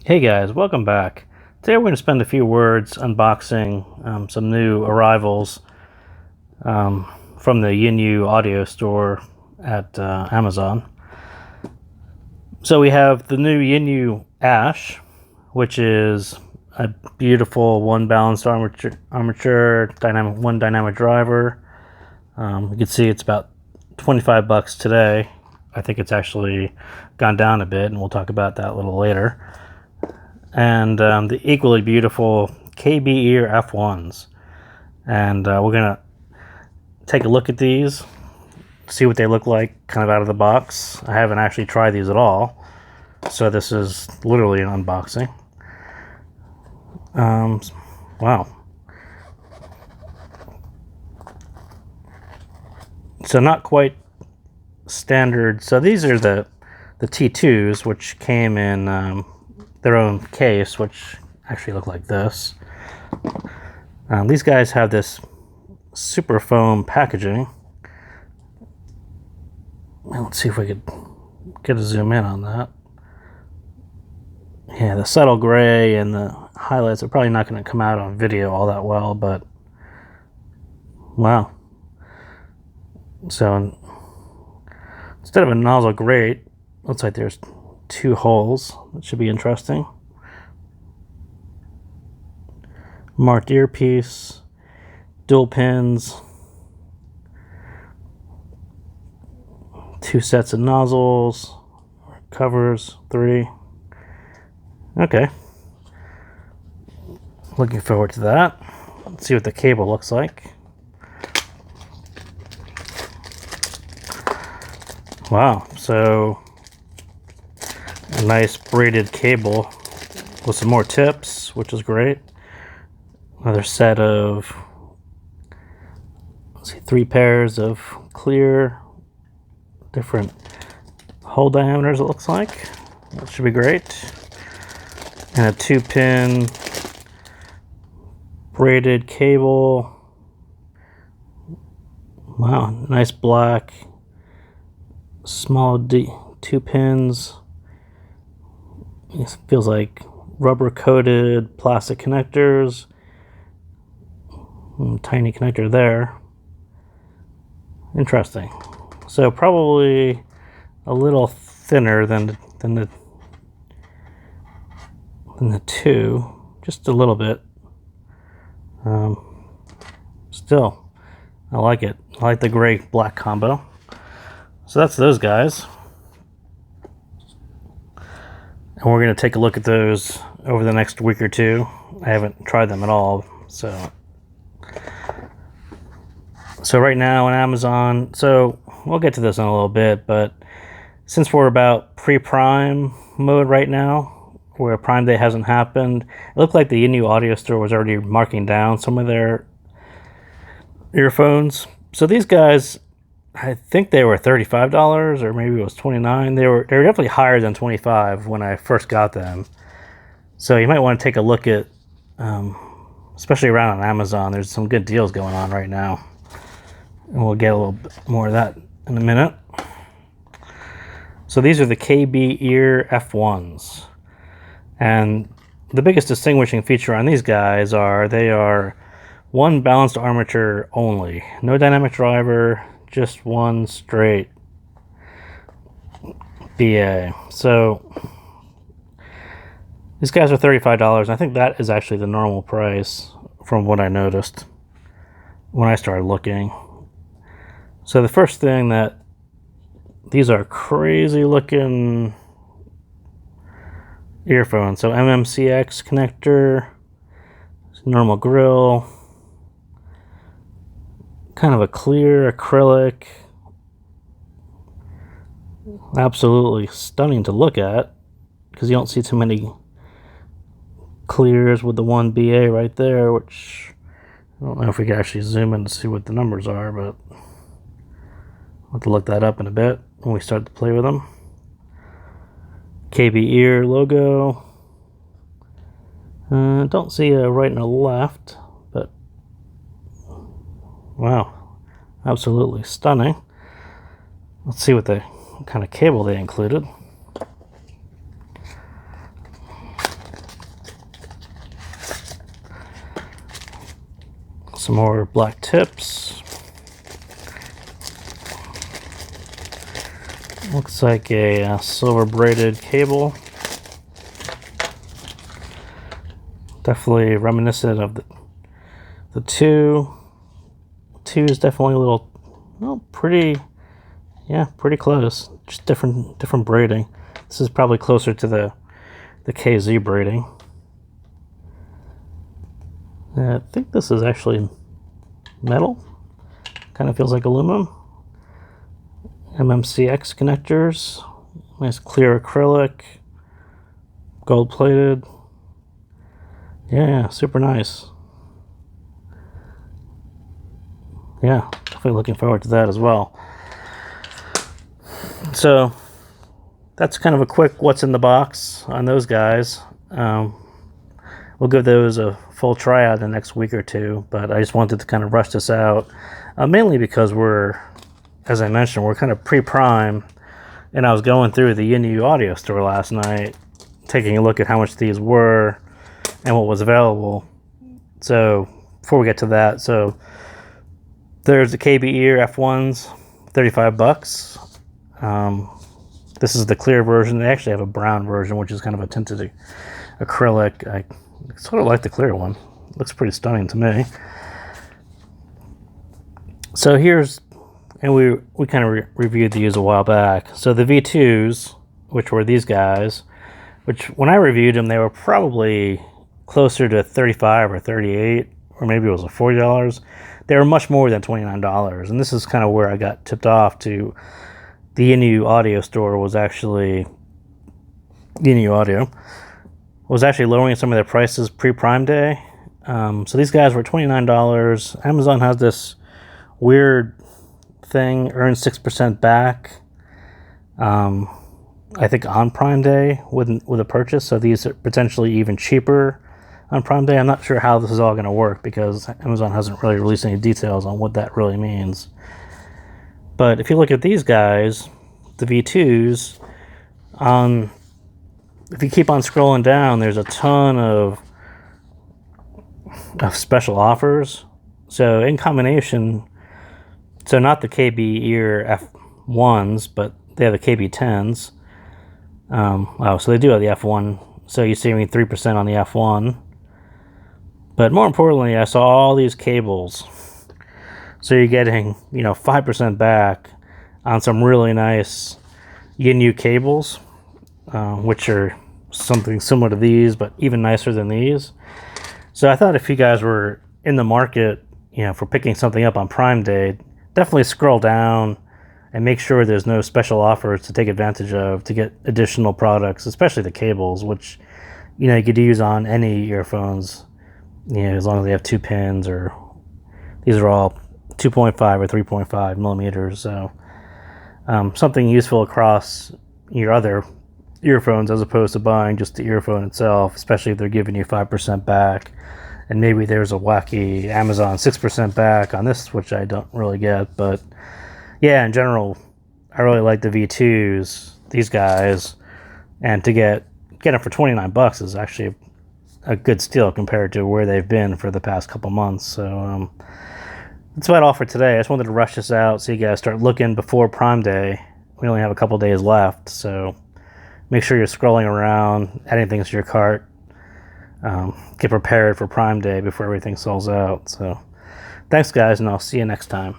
Hey guys, welcome back. Today we're going to spend a few words unboxing some new arrivals from the Yinyoo audio store at Amazon. So we have the new Yinyoo Ash, which is a beautiful one balanced armature dynamic driver. You can see it's about $25 today. I think it's actually gone down a bit, and we'll talk about that a little later. And the equally beautiful KBEAR F1s. And we're going to take a look at these, see what they look like kind of out of the box. I haven't actually tried these at all, so this is literally an unboxing. Wow. So not quite standard. So these are the T2s, which came in their own case, which actually look like this. These guys have this super foam packaging. Let's see if we could get a zoom in on that. Yeah, the subtle gray and the highlights are probably not going to come out on video all that well, but wow. So instead of a nozzle grate, looks like there's two holes. That should be interesting. Marked earpiece, dual pins, two sets of nozzles, covers, 3. Okay. Looking forward to that. Let's see what the cable looks like. Wow, so a nice braided cable with some more tips, which is great. Another set of, let's see, 3 pairs of clear, different hole diameters, it looks like. That should be great. And a 2-pin braided cable. Wow, nice black, small 2 pins. It feels like rubber coated plastic connectors. Tiny connector there. Interesting. So probably a little thinner than the 2, just a little bit. Still, I like it. I like the gray black combo. So that's those guys. And we're going to take a look at those over the next week or two. I haven't tried them at all, so right now on Amazon, so we'll get to this in a little bit, but since we're about pre-Prime mode right now, where Prime Day hasn't happened, it looked like the Yinyoo audio store was already marking down some of their earphones. So these guys, I think they were $35, or maybe it was $29. They were definitely higher than $25 when I first got them. So you might want to take a look at, especially around on Amazon, there's some good deals going on right now. And we'll get a little bit more of that in a minute. So these are the KBEAR F1s. And the biggest distinguishing feature on these guys are they are one balanced armature only. No dynamic driver, just one straight BA. So these guys are $35. And I think that is actually the normal price from what I noticed when I started looking. So the first thing, that these are crazy looking earphones. So MMCX connector, normal grill, kind of a clear acrylic. Absolutely stunning to look at, because you don't see too many clears with the one BA right there, which I don't know if we can actually zoom in to see what the numbers are, but I'll have to look that up in a bit when we start to play with them. KBEAR logo. Don't see a right and a left, but wow, absolutely stunning. Let's see what kind of cable they included. Some more black tips. Looks like a silver braided cable. Definitely reminiscent of the two. Two is definitely a little, well, pretty close. Just different braiding. This is probably closer to the KZ braiding. I think this is actually metal. Kind of feels like aluminum. MMCX connectors. Nice clear acrylic. Gold plated. Yeah, super nice. Yeah, definitely looking forward to that as well. So that's kind of a quick what's in the box on those guys. We'll give those a full try out in the next week or two, but I just wanted to kind of rush this out, mainly because as I mentioned, we're kind of pre-prime, and I was going through the Yinyoo audio store last night, taking a look at how much these were and what was available. So before we get to that, so there's the KBEAR F1s, $35. This is the clear version. They actually have a brown version, which is kind of a tinted acrylic. I sort of like the clear one. Looks pretty stunning to me. So and we kind of reviewed these a while back. So the V2s, which were these guys, which when I reviewed them, they were probably closer to 35 or 38, or maybe it was $40. They were much more than $29. And this is kind of where I got tipped off to the Yinyoo audio store was actually, Yinyoo Audio, was actually lowering some of their prices pre-Prime Day. So these guys were $29. Amazon has this weird thing, earn 6% back, I think on Prime Day with a purchase. So these are potentially even cheaper on Prime Day. I'm not sure how this is all going to work because Amazon hasn't really released any details on what that really means. But if you look at these guys, the V2s, if you keep on scrolling down, there's a ton of special offers. So in combination, so not the KBEAR F1s, but they have the KB10s. So they do have the F1. So you're saving 3% on the F1. But more importantly, I saw all these cables. So you're getting, 5% back on some really nice Yinyoo cables, which are something similar to these, but even nicer than these. So I thought if you guys were in the market, for picking something up on Prime Day, definitely scroll down and make sure there's no special offers to take advantage of to get additional products, especially the cables, which, you could use on any earphones, as long as they have 2 pins, or these are all 2.5 or 3.5 millimeters. So something useful across your other earphones as opposed to buying just the earphone itself, especially if they're giving you 5% back. And maybe there's a wacky Amazon 6% back on this, which I don't really get. But yeah, in general, I really like the V2s, these guys. And to get them for $29 is actually a good steal compared to where they've been for the past couple months. So that's about all for today. I just wanted to rush this out so you guys start looking before Prime Day. We only have a couple days left, so make sure you're scrolling around, adding things to your cart. Get prepared for Prime Day before everything sells out. So thanks, guys, and I'll see you next time.